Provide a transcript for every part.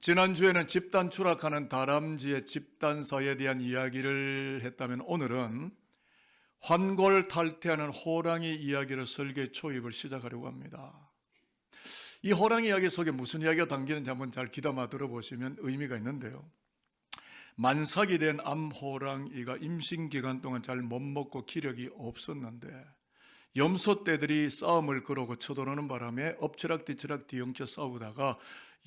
지난주에는 집단 추락하는 다람쥐의 집단사에 대한 이야기를 했다면 오늘은 환골탈태하는 호랑이 이야기를 설계 초입을 시작하려고 합니다. 이 호랑이 이야기 속에 무슨 이야기가 담기는지 한번 잘 귀담아 들어보시면 의미가 있는데요. 만삭이 된 암호랑이가 임신기간 동안 잘 못 먹고 기력이 없었는데 염소떼들이 싸움을 걸고 쳐들어오는 바람에 엎치락뒤치락 뒤엉켜 싸우다가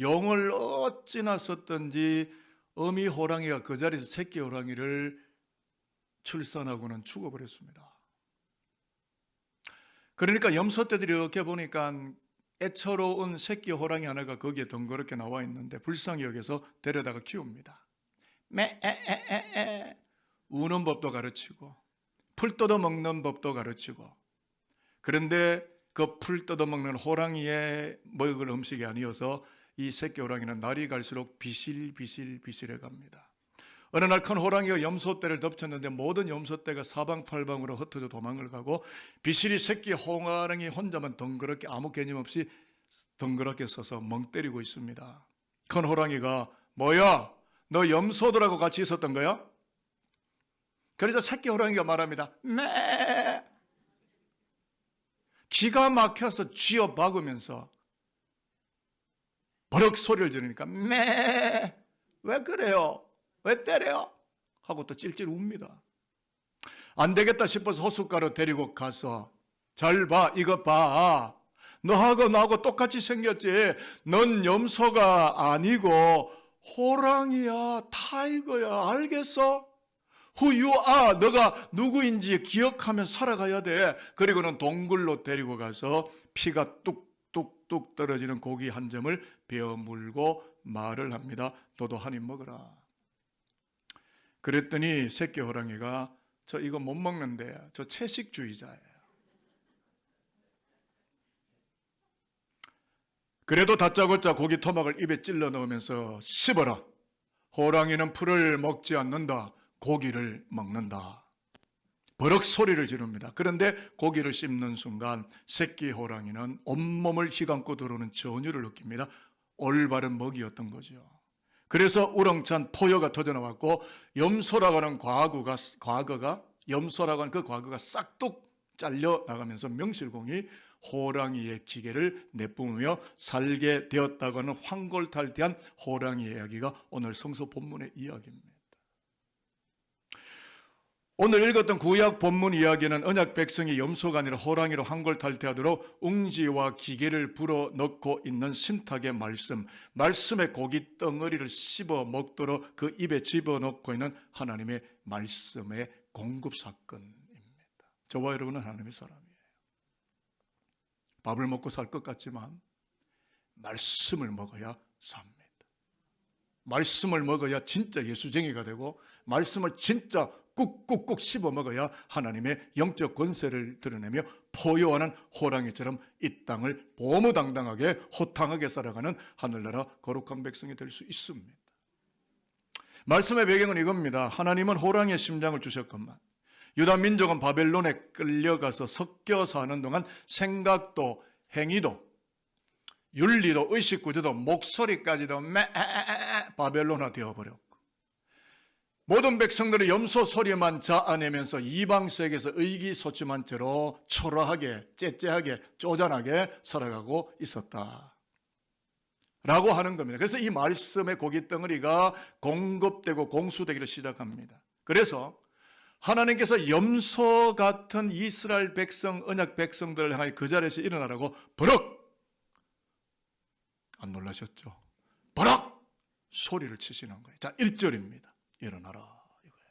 영을 어찌나 썼던지 어미 호랑이가 그 자리에서 새끼 호랑이를 출산하고는 죽어버렸습니다. 그러니까 염소떼들이 이렇게 보니까 애처로운 새끼 호랑이 하나가 거기에 덩그렇게 나와 있는데 불쌍히 여겨서 데려다가 키웁니다. 매에에에에 우는 법도 가르치고 풀 뜯어 먹는 법도 가르치고, 그런데 그 풀 뜯어 먹는 호랑이의 먹을 음식이 아니어서 이 새끼 호랑이는 날이 갈수록 비실비실비실해 갑니다. 어느 날 큰 호랑이가 염소떼를 덮쳤는데 모든 염소떼가 사방팔방으로 흩어져 도망을 가고 비실이 새끼 호랑이 혼자만 덩그렇게 아무 개념 없이 덩그렇게 서서 멍 때리고 있습니다. 큰 호랑이가 뭐야? 너 염소들하고 같이 있었던 거야? 그래서 새끼 호랑이가 말합니다. 매. 기가 막혀서 쥐어 박으면서 버럭 소리를 지르니까 매. 왜 그래요? 왜 때려요? 하고 또 찔찔 웁니다. 안 되겠다 싶어서 호숫가로 데리고 가서 잘 봐, 이거 봐. 너하고 나하고 똑같이 생겼지. 넌 염소가 아니고 호랑이야, 타이거야. 알겠어? Who you are. 너가 누구인지 기억하며 살아가야 돼. 그리고는 동굴로 데리고 가서 피가 뚝뚝뚝 떨어지는 고기 한 점을 베어 물고 말을 합니다. 너도 한 입 먹어라. 그랬더니 새끼 호랑이가 저 이거 못 먹는데 저 채식주의자예요. 그래도 다짜고짜 고기 토막을 입에 찔러 넣으면서 씹어라. 호랑이는 풀을 먹지 않는다. 고기를 먹는다. 버럭 소리를 지릅니다. 그런데 고기를 씹는 순간 새끼 호랑이는 온몸을 휘감고 들어오는 전율을 느낍니다. 올바른 먹이였던 거죠. 그래서 우렁찬 포효가 터져나왔고 염소라고 하는 염소라고 하는 그 과거가 싹둑 잘려 나가면서 명실공히 호랑이의 기계를 내뿜으며 살게 되었다고 하는 환골탈태한 호랑이의 이야기가 오늘 성서 본문의 이야기입니다. 오늘 읽었던 구약 본문 이야기는 언약 백성이 염소가 아니라 호랑이로 환골탈태하도록 웅지와 기계를 불어넣고 있는 신탁의 말씀의 고기 덩어리를 씹어 먹도록 그 입에 집어넣고 있는 하나님의 말씀의 공급 사건입니다. 저와 여러분은 하나님의 사람이에요. 밥을 먹고 살 것 같지만 말씀을 먹어야 삽니다. 말씀을 먹어야 진짜 예수쟁이가 되고 말씀을 진짜 꾹꾹꾹 씹어 먹어야 하나님의 영적 권세를 드러내며 포효하는 호랑이처럼 이 땅을 보무당당하게 호탕하게 살아가는 하늘나라 거룩한 백성이 될 수 있습니다. 말씀의 배경은 이겁니다. 하나님은 호랑이의 심장을 주셨건만 유다 민족은 바벨론에 끌려가서 섞여 사는 동안 생각도 행위도 윤리도 의식구조도 목소리까지도 바벨론화 되어버렸고 모든 백성들의 염소 소리만 자아내면서 이방 세계에서 의기소침한 채로 초라하게 째째하게 쪼잔하게 살아가고 있었다 라고 하는 겁니다. 그래서 이 말씀의 고기 덩어리가 공급되고 공수되기를 시작합니다. 그래서 하나님께서 염소 같은 이스라엘 백성, 언약 백성들을 향하여 그 자리에서 일어나라고 버럭, 안 놀라셨죠? 버럭 소리를 치시는 거예요. 자, 1절입니다. 일어나라 이거예요.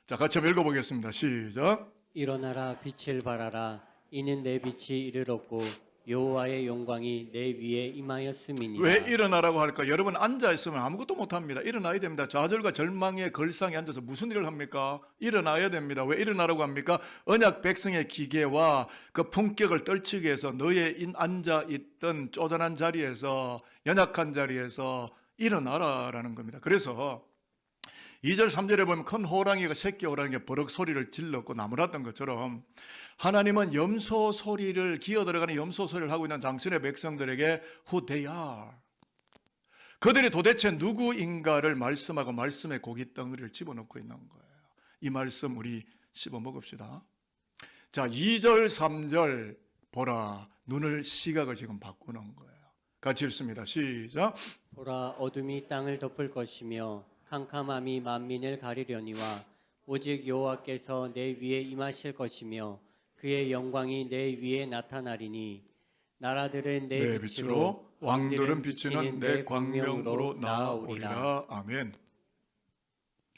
자, 같이 한번 읽어보겠습니다. 시작. 일어나라 빛을 발하라. 이는 내 빛이 이르렀고 여호와의 영광이 내 위에 임하였음이니라. 왜 일어나라고 할까? 여러분 앉아있으면 아무것도 못합니다. 일어나야 됩니다. 좌절과 절망의 걸상에 앉아서 무슨 일을 합니까? 일어나야 됩니다. 왜 일어나라고 합니까? 언약 백성의 기계와 그 품격을 떨치기 위해서 너의 앉아있던 쪼잔한 자리에서 연약한 자리에서 일어나라라는 겁니다. 그래서 2절 3절에 보면 큰 호랑이가 새끼 호랑이가 버럭 소리를 질렀고 나무랐던 것처럼 하나님은 염소 소리를 기어 들어가는 염소 소리를 하고 있는 당신의 백성들에게 who they are 그들이 도대체 누구인가를 말씀하고 말씀의 고기 덩어리를 집어넣고 있는 거예요. 이 말씀 우리 씹어 먹읍시다. 자, 2절 3절 보라, 눈을 시각을 지금 바꾸는 거예요. 같이 읽습니다. 시작. 보라, 어둠이 땅을 덮을 것이며 캄캄함이 만민을 가리려니와 오직 여호와께서 내 위에 임하실 것이며 그의 영광이 내 위에 나타나리니 나라들은 내 빛으로 왕들은 비치는 내 광명으로 나아오리라. 아멘.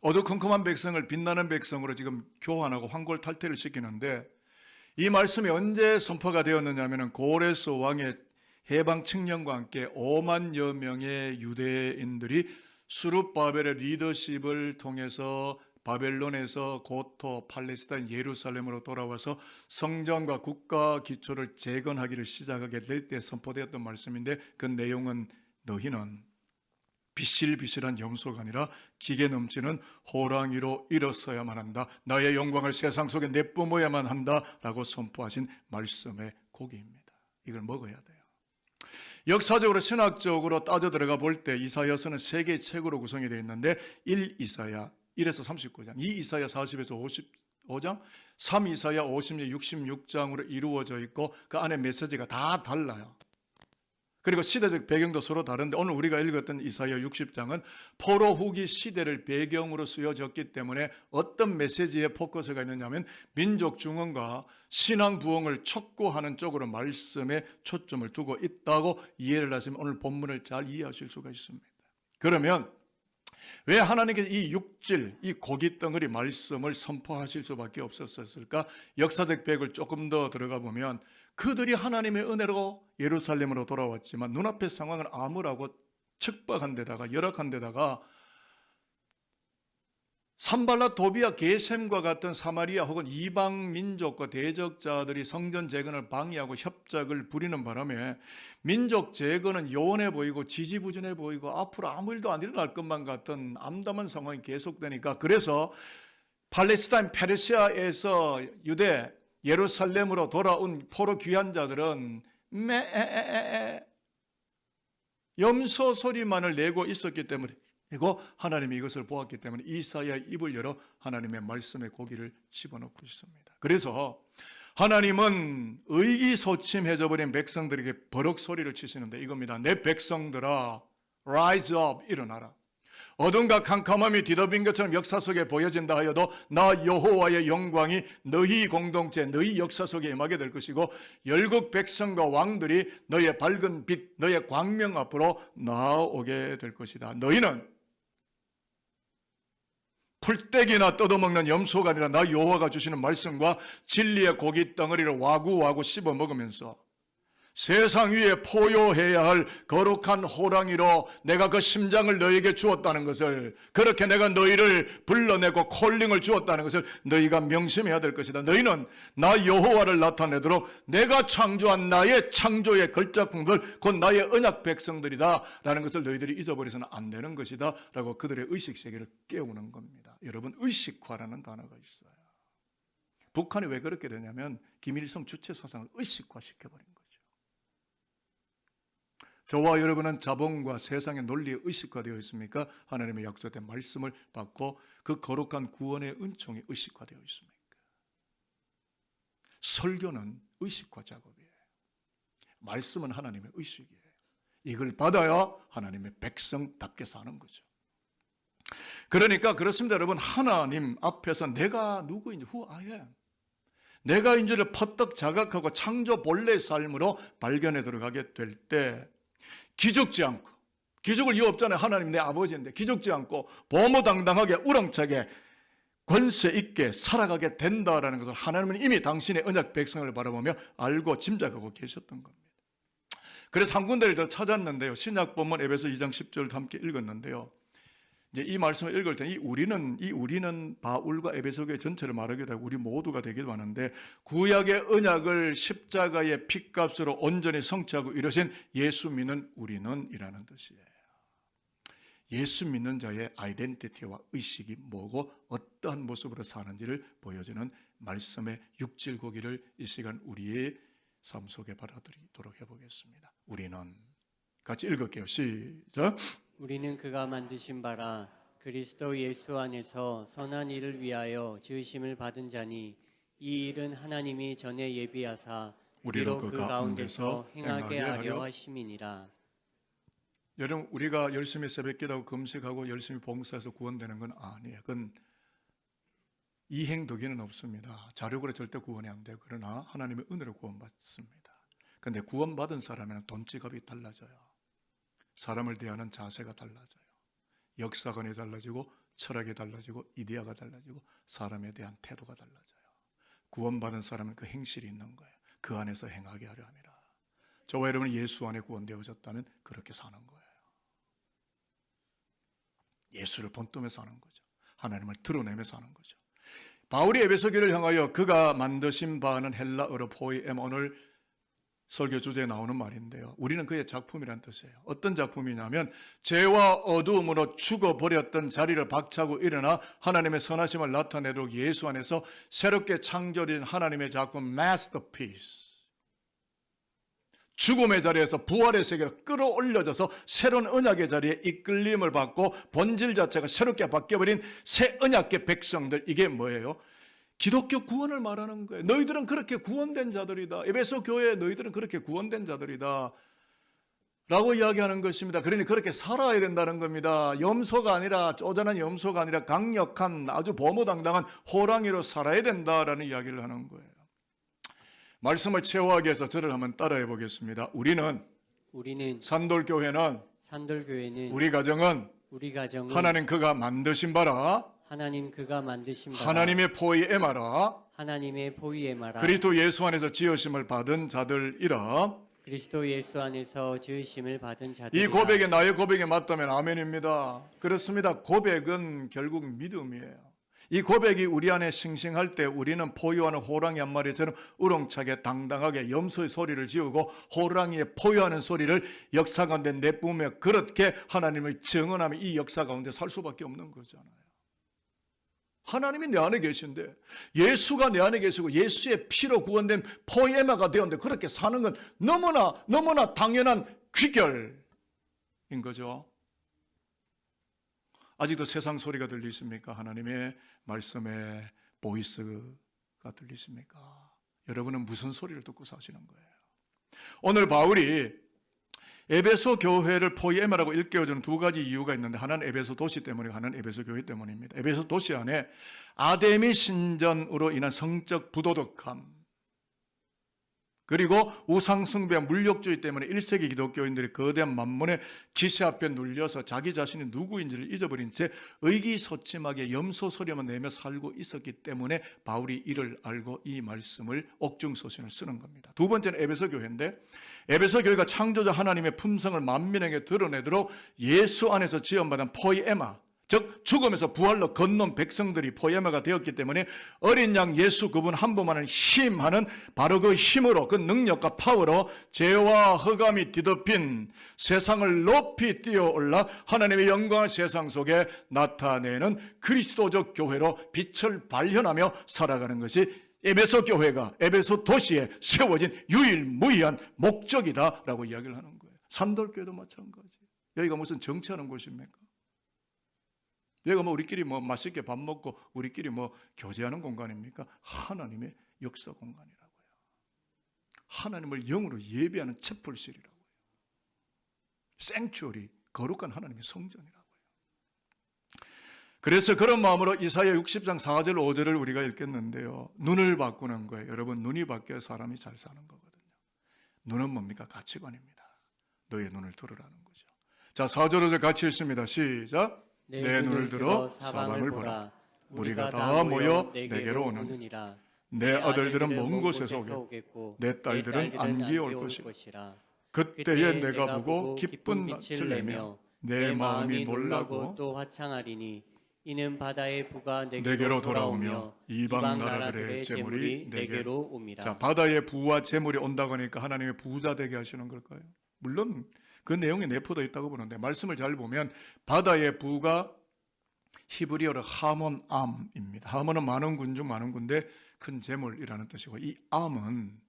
어두컴컴한 백성을 빛나는 백성으로 지금 교환하고 황골탈퇴를 시키는데, 이 말씀이 언제 선포가 되었느냐면 고레스 왕의 해방 청년과 함께 5만여 명의 유대인들이 수룹바벨의 리더십을 통해서 바벨론에서 고토 팔레스타인 예루살렘으로 돌아와서 성전과 국가 기초를 재건하기를 시작하게 될 때 선포되었던 말씀인데, 그 내용은 너희는 비실비실한 염소가 아니라 기계 넘치는 호랑이로 일어서야만 한다. 나의 영광을 세상 속에 내뿜어야만 한다라고 선포하신 말씀의 고기입니다. 이걸 먹어야 돼요. 역사적으로 신학적으로 따져 들어가 볼 때 이사야서는 3개의 책으로 구성이 되어 있는데 1 이사야 1에서 39장, 2 이사야 40에서 55장, 3 이사야 50년 66장으로 이루어져 있고 그 안에 메시지가 다 달라요. 그리고 시대적 배경도 서로 다른데 오늘 우리가 읽었던 이사야 60장은 포로 후기 시대를 배경으로 쓰여졌기 때문에 어떤 메시지에 포커스가 있느냐면 민족 중흥과 신앙 부흥을 촉구하는 쪽으로 말씀에 초점을 두고 있다고 이해를 하시면 오늘 본문을 잘 이해하실 수가 있습니다. 그러면 왜 하나님께서 이 육질, 이 고기 덩어리 말씀을 선포하실 수밖에 없었을까? 역사적 배경을 조금 더 들어가 보면 그들이 하나님의 은혜로 예루살렘으로 돌아왔지만 눈앞의 상황을 암울하고 척박한 데다가 열악한 데다가 산발라 도비아 게셈과 같은 사마리아 혹은 이방 민족과 대적자들이 성전 재건을 방해하고 협작을 부리는 바람에 민족 재건은 요원해 보이고 지지부진해 보이고 앞으로 아무 일도 안 일어날 것만 같은 암담한 상황이 계속되니까, 그래서 팔레스타인 페르시아에서 유대 예루살렘으로 돌아온 포로 귀환자들은 염소 소리만을 내고 있었기 때문에, 그리고 하나님이 이것을 보았기 때문에 이사야의 입을 열어 하나님의 말씀의 고기를 집어넣고 있습니다. 그래서 하나님은 의기소침해져 버린 백성들에게 버럭 소리를 치시는데 이겁니다. 내 백성들아, rise up, 일어나라. 어둠과 캄캄함이 뒤덮인 것처럼 역사 속에 보여진다 하여도 나 여호와의 영광이 너희 공동체, 너희 역사 속에 임하게 될 것이고 열국 백성과 왕들이 너의 밝은 빛, 너의 광명 앞으로 나오게 될 것이다. 너희는 풀떼기나 뜯어먹는 염소가 아니라 나 여호와가 주시는 말씀과 진리의 고기 덩어리를 와구와구 씹어 먹으면서 세상 위에 포효해야 할 거룩한 호랑이로 내가 그 심장을 너에게 주었다는 것을, 그렇게 내가 너희를 불러내고 콜링을 주었다는 것을 너희가 명심해야 될 것이다. 너희는 나 여호와를 나타내도록 내가 창조한 나의 창조의 걸작품들, 곧 나의 언약 백성들이다 라는 것을 너희들이 잊어버려서는 안 되는 것이다 라고 그들의 의식세계를 깨우는 겁니다. 여러분, 의식화라는 단어가 있어요. 북한이 왜 그렇게 되냐면 김일성 주체 사상을 의식화시켜버린 거예요. 저와 여러분은 자본과 세상의 논리에 의식화되어 있습니까? 하나님의 약속된 말씀을 받고 그 거룩한 구원의 은총이 의식화되어 있습니까? 설교는 의식화 작업이에요. 말씀은 하나님의 의식이에요. 이걸 받아야 하나님의 백성답게 사는 거죠. 그러니까 그렇습니다. 여러분, 하나님 앞에서 내가 누구인지, who I am, 내가인지를 퍼뜩 자각하고 창조 본래의 삶으로 발견해 들어가게 될 때 기죽지 않고, 기죽을 이유 없잖아요. 하나님 내 아버지인데. 기죽지 않고 보모당당하게 우렁차게 권세 있게 살아가게 된다라는 것을 하나님은 이미 당신의 언약 백성을 바라보며 알고 짐작하고 계셨던 겁니다. 그래서 한 군데를 더 찾았는데요. 신약 본문 에베소 2장 10절을 함께 읽었는데요. 이제 이 말씀을 읽을 때 이 우리는 바울과 에베소교회 전체를 말하기도 하고 우리 모두가 되기도 하는데, 구약의 언약을 십자가의 핏값으로 온전히 성취하고 이루신 예수 믿는 우리는 이라는 뜻이에요. 예수 믿는 자의 아이덴티티와 의식이 뭐고 어떠한 모습으로 사는지를 보여주는 말씀의 육질 고기를 이 시간 우리의 삶 속에 받아들이도록 해보겠습니다. 우리는 같이 읽을게요. 시작. 우리는 그가 만드신 바라 그리스도 예수 안에서 선한 일을 위하여 지으심을 받은 자니 이 일은 하나님이 전에 예비하사 우리로 그 가운데서 행하게 하려 하심이니라. 여러분, 우리가 열심히 새벽기도하고 금식하고 열심히 봉사해서 구원되는 건 아니에요. 그건 이행덕에는 없습니다. 자력으로 절대 구원이 안 돼요. 그러나 하나님의 은혜로 구원받습니다. 그런데 구원받은 사람에는 돈지갑이 달라져요. 사람을 대하는 자세가 달라져요. 역사관이 달라지고 철학이 달라지고 이데아가 달라지고 사람에 대한 태도가 달라져요. 구원받은 사람은 그 행실이 있는 거예요. 그 안에서 행하게 하려 함이라. 저와 여러분이 예수 안에 구원되어졌다면 그렇게 사는 거예요. 예수를 본떠며 사는 거죠. 하나님을 드러내며 사는 거죠. 바울이 에베소 교회를 향하여 그가 만드신 바는 헬라어로 포이엠, 오늘 설교 주제에 나오는 말인데요. 우리는 그의 작품이란 뜻이에요. 어떤 작품이냐면 죄와 어두움으로 죽어버렸던 자리를 박차고 일어나 하나님의 선하심을 나타내도록 예수 안에서 새롭게 창조된 하나님의 작품 마스터피스. 죽음의 자리에서 부활의 세계로 끌어올려져서 새로운 언약의 자리에 이끌림을 받고 본질 자체가 새롭게 바뀌어버린 새 언약의 백성들, 이게 뭐예요? 기독교 구원을 말하는 거예요. 너희들은 그렇게 구원된 자들이다. 에베소 교회 너희들은 그렇게 구원된 자들이다 라고 이야기하는 것입니다. 그러니 그렇게 살아야 된다는 겁니다. 염소가 아니라, 쪼잔한 염소가 아니라 강력한 아주 보모당당한 호랑이로 살아야 된다라는 이야기를 하는 거예요. 말씀을 채워하기 위해서 저를 한번 따라해 보겠습니다. 우리는 산돌교회는 우리 가정은 하나님 그가 만드신 바라 하나님의 포이에마라 그리스도 예수 안에서 지으심을 받은 자들이라. 이 고백이 나의 고백에 맞다면 아멘입니다. 그렇습니다. 고백은 결국 믿음이에요. 이 고백이 우리 안에 싱싱할 때 우리는 포효하는 호랑이 한 마리처럼 우렁차게 당당하게 염소의 소리를 지우고 호랑이의 포효하는 소리를 역사 가운데 내뿜으며 그렇게 하나님을 증언하며 이 역사 가운데 살 수밖에 없는 거잖아요. 하나님이 내 안에 계신데, 예수가 내 안에 계시고 예수의 피로 구원된 포에마가 되었는데 그렇게 사는 건 너무나 당연한 귀결인 거죠. 아직도 세상 소리가 들리십니까? 하나님의 말씀의 보이스가 들리십니까? 여러분은 무슨 소리를 듣고 사시는 거예요? 오늘 바울이 에베소 교회를 포이에마라고 일깨워주는 두 가지 이유가 있는데, 하나는 에베소 도시 때문이고 하나는 에베소 교회 때문입니다. 에베소 도시 안에 아데미 신전으로 인한 성적 부도덕함, 그리고 우상숭배와 물욕주의 때문에 1세기 기독교인들이 거대한 만몬의 기세 앞에 눌려서 자기 자신이 누구인지를 잊어버린 채 의기소침하게 염소 소리만 내며 살고 있었기 때문에 바울이 이를 알고 이 말씀을 옥중서신을 쓰는 겁니다. 두 번째는 에베소 교회인데, 에베소 교회가 창조자 하나님의 품성을 만민에게 드러내도록 예수 안에서 지원받은 포이에마, 즉 죽음에서 부활로 건넌 백성들이 포에마가 되었기 때문에 어린 양 예수 그분 한 분만을 힘하는 바로 그 힘으로, 그 능력과 파워로 죄와 흑암이 뒤덮인 세상을 높이 뛰어올라 하나님의 영광을 세상 속에 나타내는 그리스도적 교회로 빛을 발현하며 살아가는 것이 에베소 교회가 에베소 도시에 세워진 유일무이한 목적이다라고 이야기를 하는 거예요. 산돌교회도 마찬가지. 여기가 무슨 정치하는 곳입니까? 여기가 우리끼리 맛있게 밥 먹고 우리끼리 교제하는 공간입니까? 하나님의 역사 공간이라고요. 하나님을 영으로 예배하는 채플실이라고요. 생츄어리, 거룩한 하나님의 성전이라고요. 그래서 그런 마음으로 이사야 60장 4절 5절을 우리가 읽겠는데요. 눈을 바꾸는 거예요. 여러분, 눈이 바뀌어야 사람이 잘 사는 거거든요. 눈은 뭡니까? 가치관입니다. 너의 눈을 들으라는 거죠. 자, 4절 5절 같이 읽습니다. 시작. 내 눈을 들어 사방을 보라. 우리가 다 모여 내게로 오느니라. 내 아들들은 먼 곳에서 오겠고 내 딸들은 안기에 올 것이라. 그때에 내가 보고 기쁜 낯을 내며 내 마음이 놀라고 또 화창하리니 이는 바다의 부가 내게로 돌아오며 이방 나라들의 재물이 내게로 옵니다. 자, 바다의 부와 재물이 온다고 하니까 하나님의 부자 되게 하시는 걸까요? 물론 그 내용이 내포되어 있다고 보는데, 말씀을 잘 보면 바다의 부가 히브리어로 하몬암입니다. 하몬은 많은 군 중 많은 군데 큰 재물이라는 뜻이고, 이 암은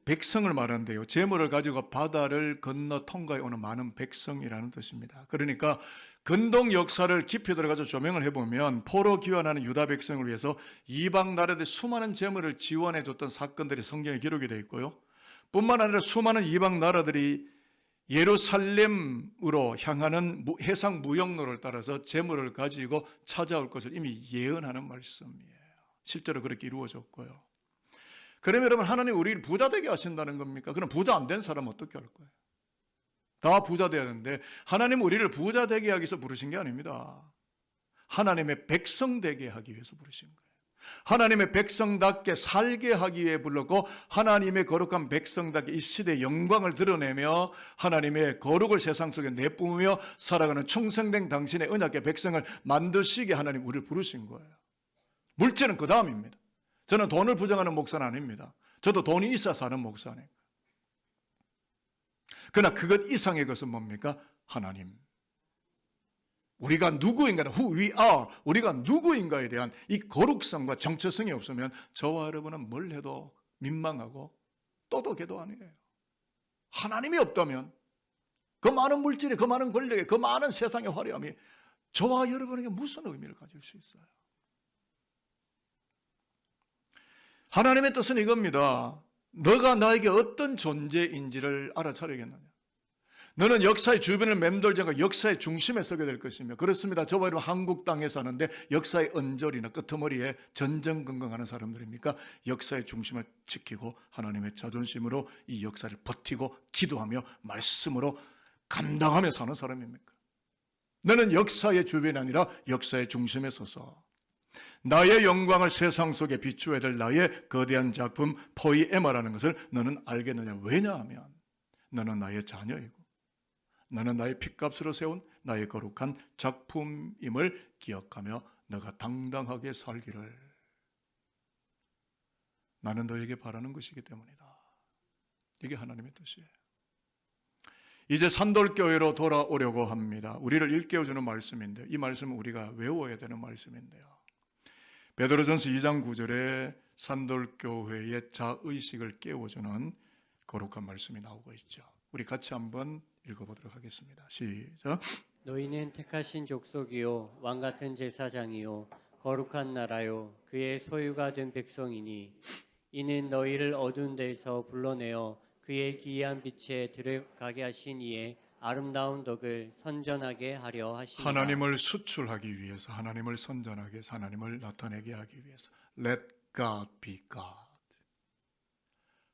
백성을 말하는데요. 재물을 가지고 바다를 건너 통과해 오는 많은 백성이라는 뜻입니다. 그러니까 근동 역사를 깊이 들어가서 조명을 해보면 포로 귀환하는 유다 백성을 위해서 이방 나라들이 수많은 재물을 지원해 줬던 사건들이 성경에 기록이 되어 있고요. 뿐만 아니라 수많은 이방 나라들이 예루살렘으로 향하는 해상 무역로를 따라서 재물을 가지고 찾아올 것을 이미 예언하는 말씀이에요. 실제로 그렇게 이루어졌고요. 그러면 여러분, 하나님 우리를 부자 되게 하신다는 겁니까? 그럼 부자 안 된 사람은 어떻게 할 거예요? 다 부자 되어야 하는데 하나님 우리를 부자 되게 하기 위해서 부르신 게 아닙니다. 하나님의 백성 되게 하기 위해서 부르신 거예요. 하나님의 백성답게 살게 하기 위해 불렀고, 하나님의 거룩한 백성답게 이 시대의 영광을 드러내며 하나님의 거룩을 세상 속에 내뿜으며 살아가는 충성된 당신의 언약의 백성을 만드시게 하나님 우리를 부르신 거예요. 물질은 그 다음입니다. 저는 돈을 부정하는 목사는 아닙니다. 저도 돈이 있어야 사는 목사니까. 그러나 그것 이상의 것은 뭡니까? 하나님. 우리가 누구인가, who we are, 우리가 누구인가에 대한 이 거룩성과 정체성이 없으면 저와 여러분은 뭘 해도 민망하고 똑똑해도 아니에요. 하나님이 없다면 그 많은 물질이, 그 많은 권력이, 그 많은 세상의 화려함이 저와 여러분에게 무슨 의미를 가질 수 있어요? 하나님의 뜻은 이겁니다. 너가 나에게 어떤 존재인지를 알아차리겠느냐. 너는 역사의 주변을 맴돌지 않고 역사의 중심에 서게 될 것이며, 그렇습니다. 저와 여러분 한국 땅에 사는데 역사의 언저리나 끄트머리에 전전긍긍하는 사람들입니까? 역사의 중심을 지키고 하나님의 자존심으로 이 역사를 버티고 기도하며 말씀으로 감당하며 사는 사람입니까? 너는 역사의 주변이 아니라 역사의 중심에 서서 나의 영광을 세상 속에 비추어야 될 나의 거대한 작품 포이에마라는 것을 너는 알겠느냐? 왜냐하면 너는 나의 자녀이고 너는 나의 핏값으로 세운 나의 거룩한 작품임을 기억하며 너가 당당하게 살기를 나는 너에게 바라는 것이기 때문이다. 이게 하나님의 뜻이에요. 이제 산돌교회로 돌아오려고 합니다. 우리를 일깨워주는 말씀인데, 이 말씀은 우리가 외워야 되는 말씀인데요. 베드로전서 2장 9절에 산돌교회의 자의식을 깨워주는 거룩한 말씀이 나오고 있죠. 우리 같이 한번 읽어보도록 하겠습니다. 시작. 너희는 택하신 족속이요 왕같은 제사장이요 거룩한 나라요 그의 소유가 된 백성이니 이는 너희를 어두운 데서 불러내어 그의 기이한 빛에 들어가게 하신 이의 아름다운 덕을 선전하게 하려 하시니라. 하나님을 수출하기 위해서, 하나님을 선전하기 위해서, 하나님을 나타내게 하기 위해서 Let God be God.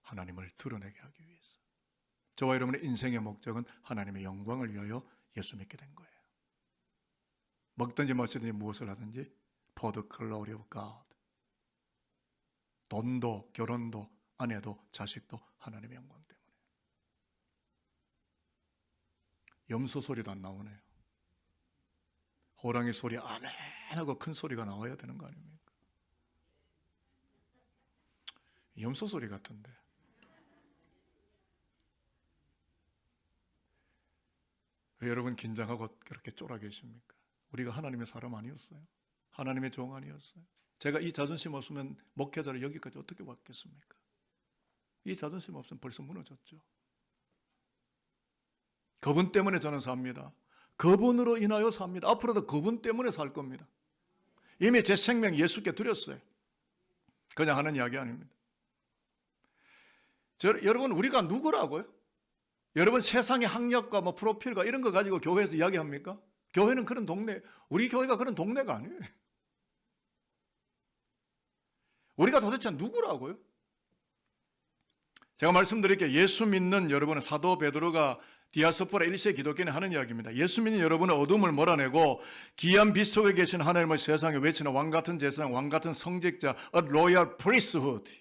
하나님을 드러내게 하기 위해서. 저와 여러분의 인생의 목적은 하나님의 영광을 위하여 예수 믿게 된 거예요. 먹든지 마시든지 무엇을 하든지 For the glory of God. 돈도 결혼도 아내도 자식도 하나님의 영광 때문에. 염소 소리도 안 나오네요. 호랑이 소리 아멘 하고 큰 소리가 나와야 되는 거 아닙니까? 염소 소리 같은데. 왜 여러분 긴장하고 그렇게 쫄아 계십니까? 우리가 하나님의 사람 아니었어요? 하나님의 종 아니었어요? 제가 이 자존심 없으면 목회자를 여기까지 어떻게 왔겠습니까? 이 자존심 없으면 벌써 무너졌죠. 그분 때문에 저는 삽니다. 그분으로 인하여 삽니다. 앞으로도 그분 때문에 살 겁니다. 이미 제 생명 예수께 드렸어요. 그냥 하는 이야기 아닙니다. 여러분, 우리가 누구라고요? 여러분, 세상의 학력과 프로필과 이런 거 가지고 교회에서 이야기합니까? 교회는 그런 동네, 우리 교회가 그런 동네가 아니에요. 우리가 도대체 누구라고요? 제가 말씀드릴게요. 예수 믿는 여러분은 사도 베드로가 디아스포라 1세 기독교인이 하는 이야기입니다. 예수 믿는 여러분은 어둠을 몰아내고 기이한 빛 속에 계신 하나님을 세상에 외치는 왕같은 제사장, 왕같은 성직자, a royal priesthood,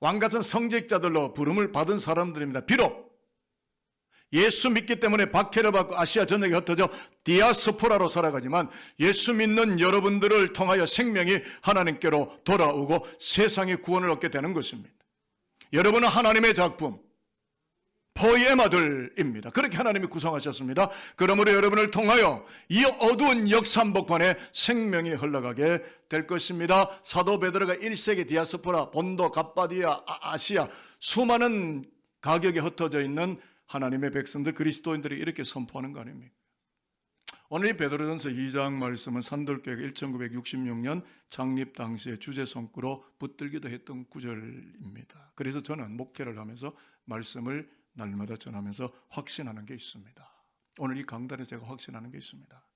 왕같은 성직자들로 부름을 받은 사람들입니다. 비록 예수 믿기 때문에 박해를 받고 아시아 전역에 흩어져 디아스포라로 살아가지만 예수 믿는 여러분들을 통하여 생명이 하나님께로 돌아오고 세상의 구원을 얻게 되는 것입니다. 여러분은 하나님의 작품, 포에마들입니다. 그렇게 하나님이 구성하셨습니다. 그러므로 여러분을 통하여 이 어두운 역삼복판에 생명이 흘러가게 될 것입니다. 사도 베드로가 1세기 디아스포라, 본도, 갑바디아, 아시아 수많은 가격에 흩어져 있는 하나님의 백성들, 그리스도인들이 이렇게 선포하는 거 아닙니까? 오늘 이 베드로전서 2장 말씀은 산돌교회가 1966년 창립 당시에 주제 성구로 붙들기도 했던 구절입니다. 그래서 저는 목회를 하면서 말씀을 날마다 전하면서 확신하는 게 있습니다. 오늘 이 강단에서 제가 확신하는 게 있습니다.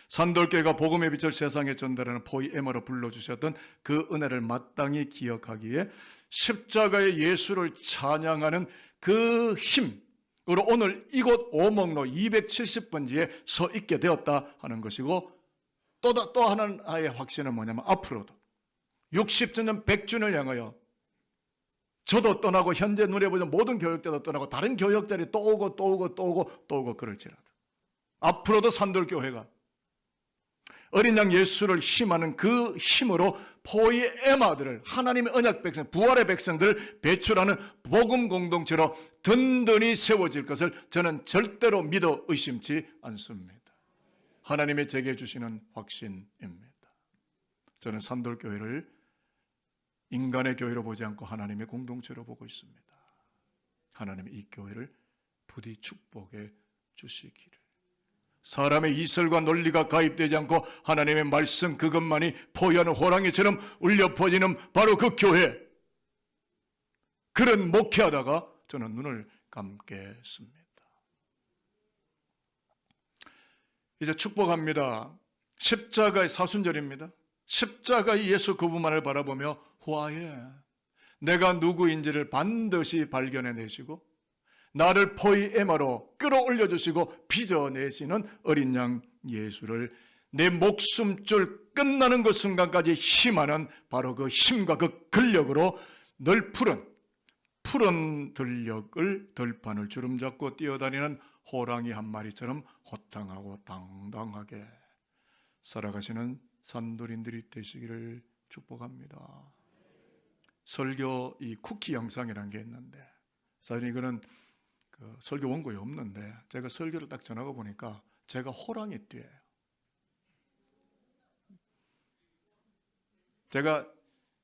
산돌교회가 복음의 빛을 세상에 전달하는 포이에마로 불러주셨던 그 은혜를 마땅히 기억하기에 십자가의 예수를 찬양하는 그 힘으로 오늘 이곳 오목로 270번지에 서 있게 되었다 하는 것이고, 또 하나의 확신은 뭐냐면 앞으로도 60주년 100주년을 향하여 저도 떠나고 현재 눈에 보이는 모든 교역자도 떠나고 다른 교역자들이 또 오고 그럴지라도 앞으로도 산돌교회가 어린 양 예수를 힘하는 그 힘으로 포이에마들을, 하나님의 언약 백성, 부활의 백성들을 배출하는 복음 공동체로 든든히 세워질 것을 저는 절대로 믿어 의심치 않습니다. 하나님의 제게 주시는 확신입니다. 저는 산돌교회를 인간의 교회로 보지 않고 하나님의 공동체로 보고 있습니다. 하나님의 이 교회를 부디 축복해 주시기를. 사람의 이설과 논리가 가입되지 않고 하나님의 말씀 그것만이 포효하는 호랑이처럼 울려 퍼지는 바로 그 교회, 그런 목회하다가 저는 눈을 감겠습니다. 이제 축복합니다. 십자가의 사순절입니다. 십자가의 예수 그분만을 바라보며 후하에 내가 누구인지를 반드시 발견해내시고 나를 포이에마로 끌어올려 주시고 빚어내시는 어린 양 예수를 내 목숨줄 끝나는 그 순간까지 힘하는 바로 그 힘과 그 근력으로 늘 푸른 들판을 주름잡고 뛰어다니는 호랑이 한 마리처럼 호탕하고 당당하게 살아가시는 산돌인들이 되시기를 축복합니다. 설교 이 쿠키 영상이라는 게 있는데, 사실 이거는 설교 원고에 없는데 제가 설교를 딱 전하고 보니까 제가 호랑이띠예요. 제가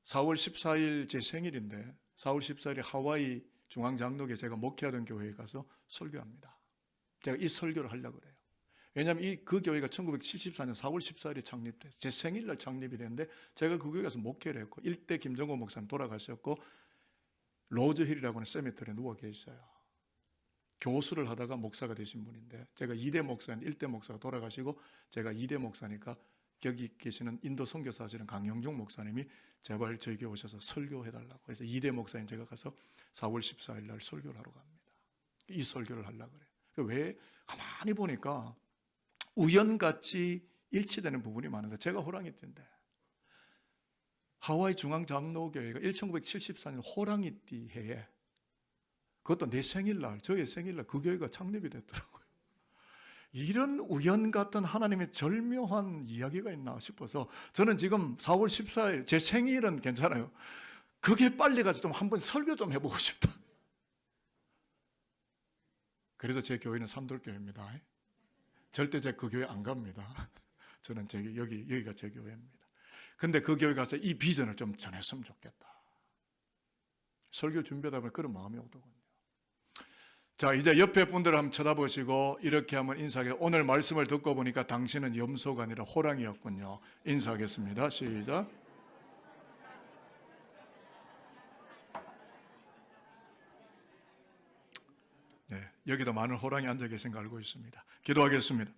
4월 14일 제 생일인데 4월 14일에 하와이 중앙장로교에 제가 목회하던 교회에 가서 설교합니다. 제가 이 설교를 하려고 그래요. 왜냐하면 그 교회가 1974년 4월 14일에 창립돼서 제 생일날 창립이 됐는데 제가 그 교회 가서 목회를 했고 1대 김정호 목사님 돌아가셨고 로즈힐이라고 하는 세미터리에 누워 계셨어요. 교수를 하다가 목사가 되신 분인데 제가 2대 목사인 1대 목사가 돌아가시고 제가 2대 목사니까 여기 계시는 인도 선교사 하시는 강영중 목사님이 제발 저희 교회 오셔서 설교해달라고. 그래서 2대 목사인 제가 가서 4월 14일 날 설교를 하러 갑니다. 이 설교를 하려고 그래요. 왜? 가만히 보니까 우연같이 일치되는 부분이 많은데 제가 호랑이띠인데 하와이 중앙장로교회가 1974년 호랑이띠 해에 그것도 내 생일날, 저의 생일날 그 교회가 창립이 됐더라고요. 이런 우연 같은 하나님의 절묘한 이야기가 있나 싶어서 저는 지금 4월 14일 제 생일은 괜찮아요. 그게 빨리 가서 좀 한번 설교 좀 해보고 싶다. 그래서 제 교회는 산돌교회입니다. 절대 제가 그 교회 안 갑니다. 저는 여기가 제 교회입니다. 근데 그 교회 가서 이 비전을 좀 전했으면 좋겠다. 설교 준비하다 보면 그런 마음이 오더군요. 자, 이제 옆에 분들을 한번 쳐다보시고 이렇게 한번 인사하게. 오늘 말씀을 듣고 보니까 당신은 염소가 아니라 호랑이였군요. 인사하겠습니다. 시작. 네, 여기도 많은 호랑이 앉아 계신 거 알고 있습니다. 기도하겠습니다.